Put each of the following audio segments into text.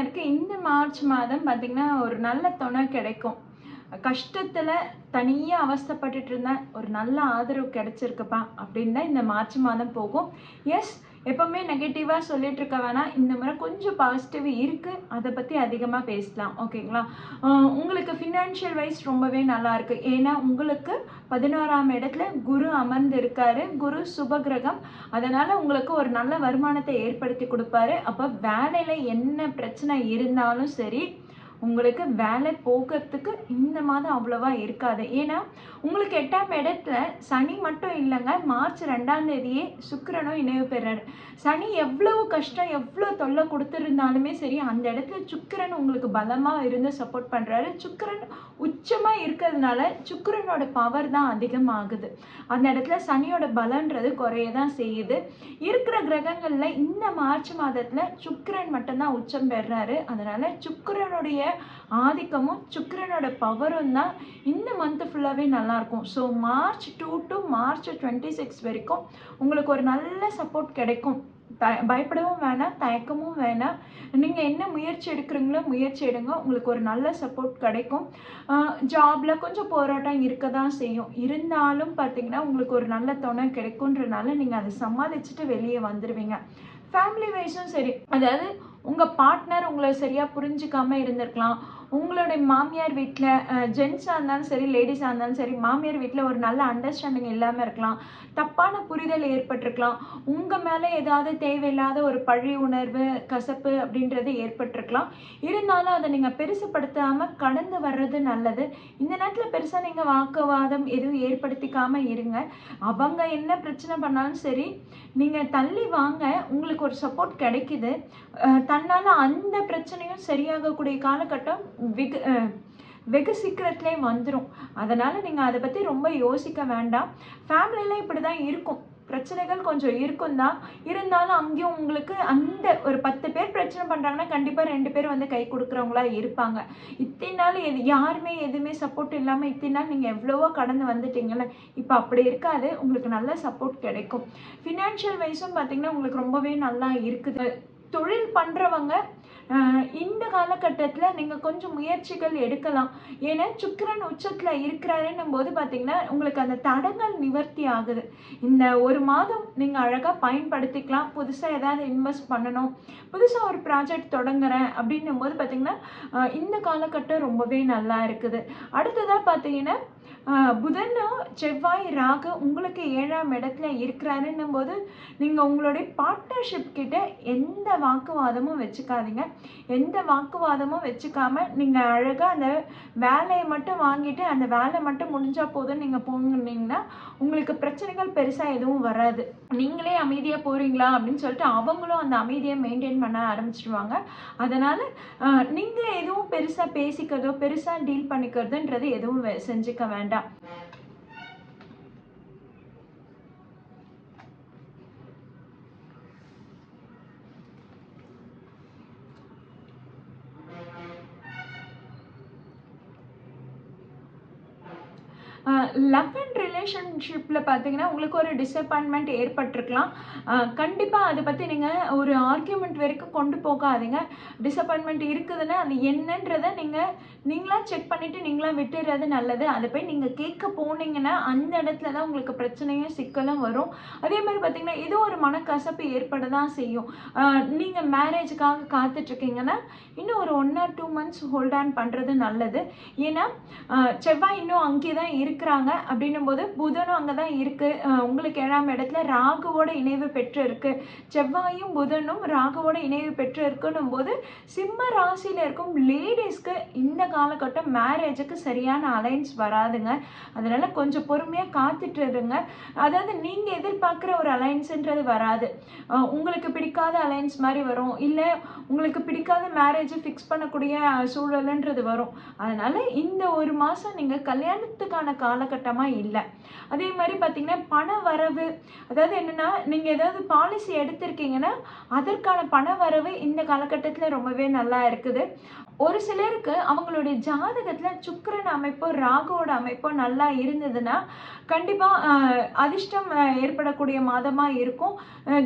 ராசினருக்கு இந்த மார்ச் மாதம் பார்த்தீங்கன்னா ஒரு நல்ல துணை கிடைக்கும். கஷ்டத்தில் தனியாக அவஸ்தைப்பட்டுட்டு இருந்தேன், ஒரு நல்ல ஆதரவு கிடைச்சிருக்குப்பா அப்படின்னு தான் இந்த மார்ச் மாதம் போகும். எஸ், எப்போவுமே நெகட்டிவாக சொல்லிட்டு இருக்க வேணாம், இந்த முறை கொஞ்சம் பாசிட்டிவ் இருக்குது, அதை பற்றி அதிகமாக பேசலாம். ஓகேங்களா? உங்களுக்கு ஃபினான்ஷியல் வைஸ் ரொம்பவே நல்லா இருக்குது. ஏன்னா உங்களுக்கு 11ஆம் இடத்துல குரு அமர்ந்து இருக்காரு. குரு சுபகிரகம். அதனால் உங்களுக்கு ஒரு நல்ல வருமானத்தை ஏற்படுத்தி கொடுப்பாரு. அப்போ வேலையில் என்ன பிரச்சனை இருந்தாலும் சரி, உங்களுக்கு வேலை போகிறதுக்கு இந்த மாதம் அவ்வளோவா இருக்காது. ஏன்னா உங்களுக்கு 8ஆம் இடத்துல சனி மட்டும் இல்லைங்க, மார்ச் 2ஆம் தேதியே சுக்கிரனும் இணைவு பெறாரு. சனி எவ்வளவு கஷ்டம் எவ்வளோ தொல்லை கொடுத்துருந்தாலுமே சரி, அந்த இடத்துல சுக்கிரன் உங்களுக்கு பலமாக இருந்து சப்போர்ட் பண்ணுறாரு. சுக்கிரன் உச்சமாக இருக்கிறதுனால சுக்கிரனோட பவர் தான் அதிகமாகுது. அந்த இடத்துல சனியோட பலன்றது குறைய தான் செய்யுது. இருக்கிற கிரகங்களில் இந்த மார்ச் மாதத்தில் சுக்கிரன் மட்டும்தான் உச்சம் பெறாரு. அதனால் சுக்கிரனுடைய ஆதிக்கமும் சுக்கிரனோட பவரும் தான் இந்த மந்த் ஃபுல்லாகவே நல்லாயிருக்கும். ஸோ மார்ச் 2 to மார்ச் 26 வரைக்கும் உங்களுக்கு ஒரு நல்ல சப்போர்ட் கிடைக்கும். பயப்படவும் வேணாம், தயக்கமும் வேணாம். நீங்கள் என்ன முயற்சி எடுக்கிறீங்களோ முயற்சி எடுங்க, உங்களுக்கு ஒரு நல்ல சப்போர்ட் கிடைக்கும். ஜாபில் கொஞ்சம் போராட்டம் இருக்க தான் செய்யும், இருந்தாலும் பார்த்தீங்கன்னா உங்களுக்கு ஒரு நல்ல துணை கிடைக்குன்றனால நீங்கள் அதை சமாளிச்சுட்டு வெளியே வந்துடுவீங்க. ஃபேமிலி வைஸும் சரி, அதாவது உங்கள் பார்ட்னர் உங்களை சரியாக புரிஞ்சிக்காமல் இருந்திருக்கலாம். உங்களுடைய மாமியார் வீட்டில் ஜென்ஸாக இருந்தாலும் சரி, லேடிஸாக இருந்தாலும் சரி, மாமியார் வீட்டில் ஒரு நல்ல அண்டர்ஸ்டாண்டிங் இல்லாமல் இருக்கலாம். தப்பான புரிதல் ஏற்பட்டிருக்கலாம். உங்கள் மேலே ஏதாவது தேவையில்லாத ஒரு பழி உணர்வு, கசப்பு அப்படின்றது ஏற்பட்டிருக்கலாம். இருந்தாலும் அதை நீங்கள் பெருசுப்படுத்தாமல் கடந்து வர்றது நல்லது. இந்த நேரத்தில் பெருசாக நீங்கள் வாக்குவாதம் எதுவும் ஏற்படுத்திக்காமல் இருங்க. அவங்க என்ன பிரச்சனை பண்ணாலும் சரி, நீங்கள் தள்ளி வாங்க, உங்களுக்கு ஒரு சப்போர்ட் கிடைக்குது. தன்னால் அந்த பிரச்சனையும் சரியாகக்கூடிய காலகட்டம் வெகு சீக்கிரத்திலே வந்துடும். அதனால் நீங்கள் அதை பற்றி ரொம்ப யோசிக்க வேண்டாம். ஃபேமிலியில் இப்படி தான் இருக்கும், பிரச்சனைகள் கொஞ்சம் இருக்கும் தான். இருந்தாலும் அங்கேயும் உங்களுக்கு அந்த ஒரு 10 பேர் பிரச்சனை பண்ணுறாங்கன்னா கண்டிப்பாக 2 பேர் வந்து கை கொடுக்குறவங்களா இருப்பாங்க. இத்தனை நாள் யாருமே எதுவுமே சப்போர்ட் இல்லாமல் இத்தனை நாள் நீங்கள் எவ்வளவோ கடந்து வந்துட்டீங்கல்ல, இப்போ அப்படி இருக்காது. உங்களுக்கு நல்ல சப்போர்ட் கிடைக்கும். ஃபினான்ஷியல் வைஸும் பார்த்தீங்கன்னா உங்களுக்கு ரொம்பவே நல்லா இருக்குது. தொழில் பண்ணுறவங்க இந்த காலகட்டத்தில் நீங்கள் கொஞ்சம் முயற்சிகள் எடுக்கலாம். ஏன்னா சுக்கிரன் உச்சத்தில் இருக்கிறாருன்னும் போது பார்த்தீங்கன்னா உங்களுக்கு அந்த தடங்கள் நிவர்த்தி ஆகுது. இந்த ஒரு மாதம் நீங்கள் அழகாக பயன்படுத்திக்கலாம். புதுசாக ஏதாவது இன்வெஸ்ட் பண்ணணும், புதுசாக ஒரு ப்ராஜெக்ட் தொடங்குறேன் அப்படின்னும் போது பார்த்தீங்கன்னா இந்த காலகட்டம் ரொம்பவே நல்லா இருக்குது. அடுத்ததாக பார்த்தீங்கன்னா புதனும் செவ்வாய் ராகு உங்களுக்கு 7ஆம் இடத்துல இருக்கிறாருன்னும் போது நீங்கள் உங்களுடைய பார்ட்னர்ஷிப் கிட்ட எந்த வாக்குவாதமும் வச்சுக்காதீங்க. எந்த வாக்குவாதமும் வச்சுக்காம நீங்கள் அழகாக அந்த வேலையை மட்டும் வாங்கிட்டு அந்த வேலை மட்டும் முடிஞ்சால் போதும் நீங்கள் போனீங்கன்னா உங்களுக்கு பிரச்சனைகள் பெருசாக எதுவும் வராது. நீங்களே அமைதியாக போகிறீங்களா அப்படின்னு சொல்லிட்டு அவங்களும் அந்த அமைதியை மெயின்டைன் பண்ண ஆரம்பிச்சிடுவாங்க. அதனால் நீங்கள் எதுவும் பெருசாக பேசிக்கிறதோ பெருசாக டீல் பண்ணிக்கிறதுன்றது எதுவும் செஞ்சுக்க வேண்டாம். லவ் அண்ட் ரிலேஷன்ஷிப்பில் பார்த்தீங்கன்னா உங்களுக்கு ஒரு டிசப்பாயின்மெண்ட் ஏற்பட்டிருக்கலாம். கண்டிப்பாக அதை பற்றி நீங்கள் ஒரு ஆர்கியூமெண்ட் வரைக்கும் கொண்டு போகாதீங்க. டிசப்பாயின்மெண்ட் இருக்குதுன்னா அது என்னன்றதை நீங்களாக செக் பண்ணிவிட்டு நீங்களாக விட்டுறது நல்லது. அதை போய் நீங்கள் கேட்க போனீங்கன்னா அந்த இடத்துல தான் உங்களுக்கு பிரச்சனையும் சிக்கலும் வரும். அதே மாதிரி பார்த்தீங்கன்னா ஏதோ ஒரு மனக்கசப்பு ஏற்பட தான் செய்யும். நீங்கள் மேரேஜுக்காக காத்துட்ருக்கீங்கன்னா இன்னும் ஒரு 1 or 2 months ஹோல்ட் ஆன் பண்ணுறது நல்லது. ஏன்னா செவ்வாய் இன்னும் அங்கே தான் இருக்கிறாங்க அப்படின்னும் போது புதனும் அங்கே தான் இருக்குது. உங்களுக்கு 7ஆம் இடத்துல ராகுவோட இணைவு பெற்று இருக்குது. செவ்வாயும் புதனும் ராகுவோட இணைவு பெற்று இருக்குன்னும் போது சிம்ம ராசியில் இருக்கும் லேடிஸ்க்கு இந்த காலகட்டம் மேரேஜுக்கு சரியான அலைன்ஸ் வராதுங்க. அதனால் கொஞ்சம் பொறுமையாக காத்துட்டு இருங்க. அதாவது நீங்கள் எதிர்பார்க்குற ஒரு அலைன்ஸுன்றது வராது. உங்களுக்கு பிடிக்காத அலைன்ஸ் மாதிரி வரும், இல்லை உங்களுக்கு பிடிக்காத மேரேஜை ஃபிக்ஸ் பண்ணக்கூடிய சூழலுன்றது வரும். அதனால் இந்த ஒரு மாதம் நீங்கள் கல்யாணத்துக்கான காலகட்டமாக இல்லை. அதே மாதிரி பார்த்தீங்கன்னா பண வரவு, அதாவது என்னென்னா நீங்கள் ஏதாவது பாலிசி எடுத்திருக்கீங்கன்னா அதற்கான பண வரவு இந்த காலகட்டத்தில் ரொம்பவே நல்லா இருக்குது. ஒரு சிலருக்கு அவங்களுடைய ஜாதகத்துல சுக்கிரன் அமைப்போ, ராகுவோட அமைப்போ நல்லா இருந்ததுன்னா, கண்டிப்பா அதிர்ஷ்டம் ஏற்படக்கூடிய மாதமா இருக்கும்.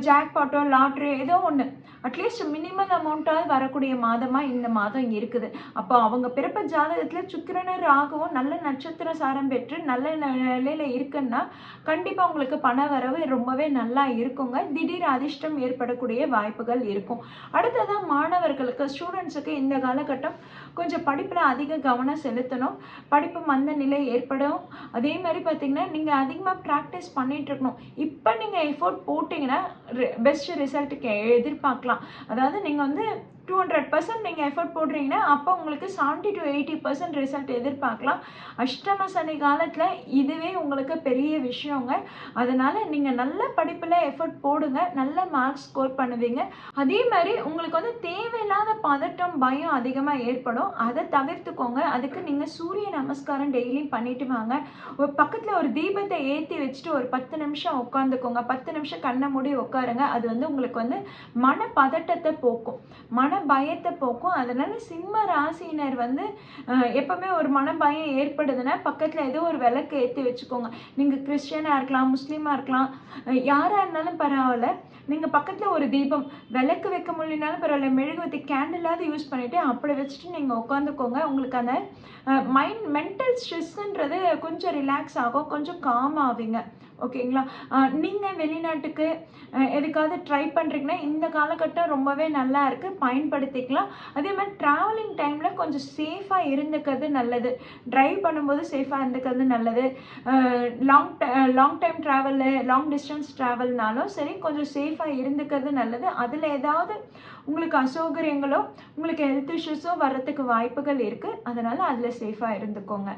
ஜாக்பாட்டோ, லாட்டரி ஏதோ ஒண்ணு. அட்லீஸ்ட் மினிமல் அமௌண்ட்டாவது வரக்கூடிய மாதமா இந்த மாதம் இருக்குது. அப்போ அவங்க பிறப்பு ஜாதகத்துல சுக்கிரனும், ராகுவும் நல்ல நட்சத்திர சாரம் பெற்று நல்ல நிலையில இருக்குன்னா, கண்டிப்பா உங்களுக்கு பண வரவு ரொம்பவே நல்லா இருக்குங்க. திடீர் அதிர்ஷ்டம் ஏற்படக்கூடிய வாய்ப்புகள் இருக்கும். அடுத்ததா மாணவர்களுக்கு, ஸ்டூடெண்ட்ஸுக்கு இந்த காலகட்டம் கொஞ்சம் படிப்புல அதிக கவனம் செலுத்தணும். படிப்பு மந்த நிலை ஏற்படும். அதே மாதிரி பார்த்தீங்கன்னா, நீங்க அதிகமா பிராக்டிஸ் பண்ணிட்டு இருக்கணும். இப்ப நீங்க எஃபோர்ட் போட்டீங்கன்னா பெஸ்ட் ரிசல்ட்டுக்கு எதிர்பார்க்கலாம். அதாவது நீங்க வந்து 200% நீங்க எஃபோர்ட் போடுறீங்கன்னா, அப்போ உங்களுக்கு 70 to 80% ரிசல்ட் எதிர்பார்க்கலாம். அஷ்டம சனி காலத்துல இதுவே உங்களுக்கு பெரிய விஷயங்க. அதனால நீங்க நல்ல படிப்புல எஃபோர்ட் போடுங்க. நல்ல மார்க்ஸ் ஸ்கோர் பண்ணுவீங்க. அதே மாதிரி உங்களுக்கு வந்து தேவையில்லாத பதட்டம், பயம் அதிகமா ஏற்படும். அதை தவிர்த்துக்கோங்க. அதுக்கு நீங்க சூரிய நமஸ்காரம் டெய்லியும் பண்ணிட்டு வாங்க. ஒரு பக்கத்துல ஒரு தீபத்தை ஏத்தி வச்சுட்டு ஒரு 10 நிமிஷம் உட்காந்துக்கோங்க. 10 நிமிஷம் கண்ணை மூடி உட்காருங்க. அது வந்து உங்களுக்கு வந்து மன பதட்டத்தை போக்கும், மன பயத்தை போக்கும். அதனால சிம்ம ராசியினர் வந்து எப்பவுமே ஒரு மன பயம் ஏற்படுதுன்னா பக்கத்துல ஏதோ ஒரு விளக்கு ஏற்றி வச்சுக்கோங்க. நீங்க கிறிஸ்டியனா இருக்கலாம், முஸ்லீமா இருக்கலாம், யாரா இருந்தாலும் பரவாயில்ல. நீங்க பக்கத்துல ஒரு தீபம், விளக்கு வைக்க முடியலனாலும் பரவாயில்ல, மெழுகுவர்த்தி கேண்டிலாவது யூஸ் பண்ணிட்டு அப்படி வச்சுட்டு நீங்க உட்காந்துக்கோங்க. உங்களுக்கு அந்த மென்டல் ஸ்ட்ரெஸ்ன்றது கொஞ்சம் ரிலாக்ஸ் ஆகும், கொஞ்சம் காம் ஆவீங்க. ஓகேங்களா? நீங்க வெளிநாட்டுக்கு எதுக்காவது ட்ரை பண்றீங்கன்னா இந்த காலகட்டம் ரொம்பவே நல்லா இருக்கு, பயன்படுத்திக்கலாம். அதே மாதிரி டிராவலிங் டைம்ல கொஞ்சம் சேஃபா இருந்துக்கிறது நல்லது. டிரைவ் பண்ணும்போது சேஃபா இருந்துக்கிறது நல்லது. Long time travel, long distance டிராவல்னாலும் சரி, கொஞ்சம் சேஃபா இருந்துக்கிறது நல்லது. அதுல ஏதாவது உங்களுக்கு அசௌகரியங்களோ, உங்களுக்கு ஹெல்த் இஷ்யூஸோ வர்றதுக்கு வாய்ப்புகள் இருக்கு. அதனால அதுல சேஃபா இருந்துக்கோங்க.